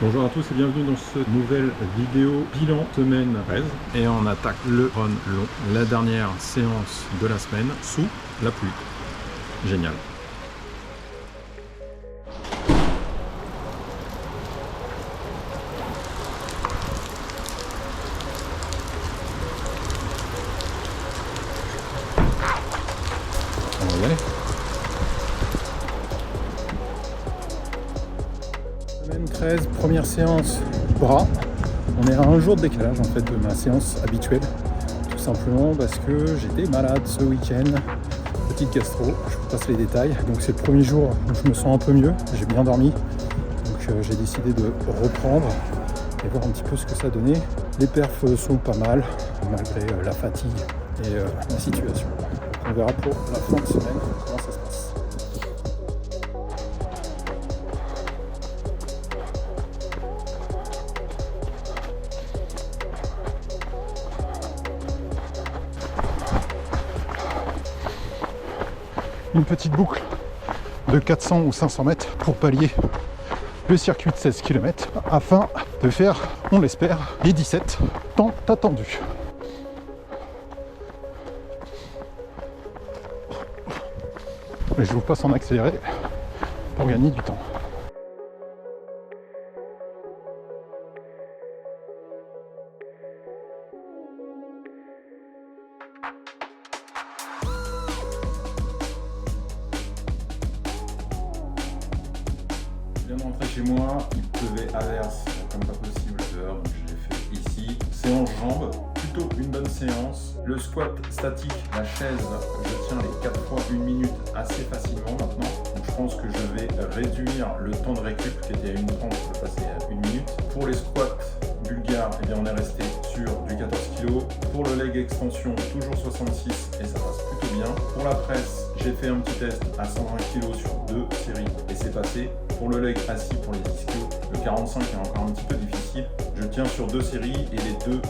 Bonjour à tous et bienvenue dans cette nouvelle vidéo bilan semaine 13 et on attaque le run long, la dernière séance de la semaine sous la pluie. Génial. On va y aller. Semaine 13, première séance bras. On est à un jour de décalage en fait de ma séance habituelle. Tout simplement parce que j'étais malade ce week-end. Petite gastro, je vous passe les détails. Donc c'est le premier jour où je me sens un peu mieux, j'ai bien dormi. Donc j'ai décidé de reprendre et voir un petit peu ce que ça donnait. Les perfs sont pas mal, malgré la fatigue et la situation. On verra pour la fin de semaine comment ça se passe. Une petite boucle de 400 ou 500 mètres pour pallier le circuit de 16 km afin de faire, on l'espère, les 17 tant attendus. Et je vous passe en accéléré pour gagner du temps. Je viens de rentrer chez moi, il pleuvait à verse comme pas possible dehors, donc je l'ai fait ici. Séance jambes, plutôt une bonne séance. Le squat statique, la chaise, je tiens les 4 fois 1 minute assez facilement maintenant. Donc je pense que je vais réduire le temps de récup qui était à 1 30, je vais passer à 1 minute. Pour les squats bulgares, eh bien on est resté sur du 14 kg. Pour le leg extension, toujours 66 et ça passe plutôt bien. Pour la presse, j'ai fait un petit test à 120 kg sur 2 séries et c'est passé. Pour le leg assis pour les ischios, le 45 est encore un petit peu difficile. Je tiens sur 2 séries et les deux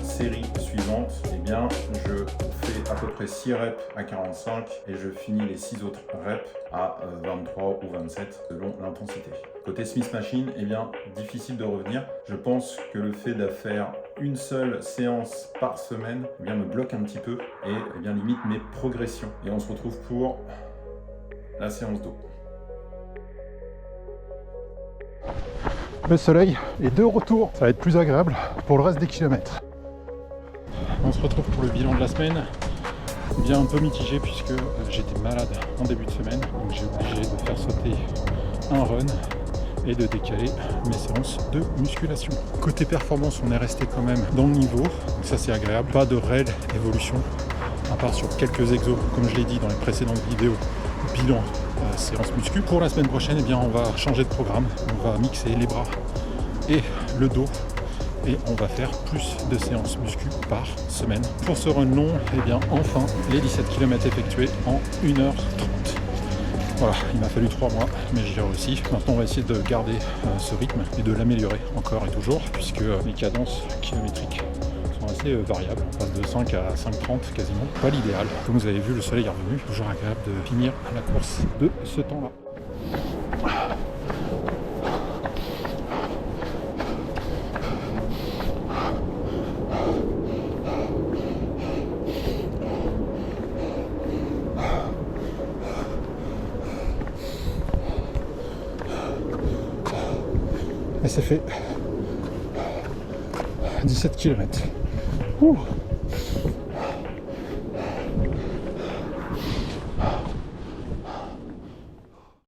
séries suivantes, eh bien, je fais à peu près 6 reps à 45 et je finis les 6 autres reps à 23 ou 27 selon l'intensité. Côté Smith Machine, eh bien, difficile de revenir. Je pense que le fait de faire une seule séance par semaine eh bien, me bloque un petit peu et eh bien, limite mes progressions. Et on se retrouve pour la séance d'eau. Le soleil est de retour, ça va être plus agréable pour le reste des kilomètres. On se retrouve pour le bilan de la semaine. Bien un peu mitigé puisque j'étais malade en début de semaine, donc j'ai obligé de faire sauter un run et de décaler mes séances de musculation. Côté performance, on est resté quand même dans le niveau, donc ça c'est agréable. Pas de réelle évolution, à part sur quelques exos, comme je l'ai dit dans les précédentes vidéos, bilan séance muscu. Pour la semaine prochaine, eh bien, on va changer de programme, on va mixer les bras et le dos et on va faire plus de séances muscu par semaine. Pour ce run long, eh bien, enfin les 17 km effectués en 1h30. Voilà, il m'a fallu 3 mois, mais j'ai réussi. Maintenant, on va essayer de garder ce rythme et de l'améliorer encore et toujours, puisque les cadences kilométriques sont assez variables. On passe de 5 à 5,30 quasiment. Pas l'idéal. Comme vous avez vu, le soleil est revenu. Toujours agréable de finir la course de ce temps-là. Et c'est fait 17 km. Ouh.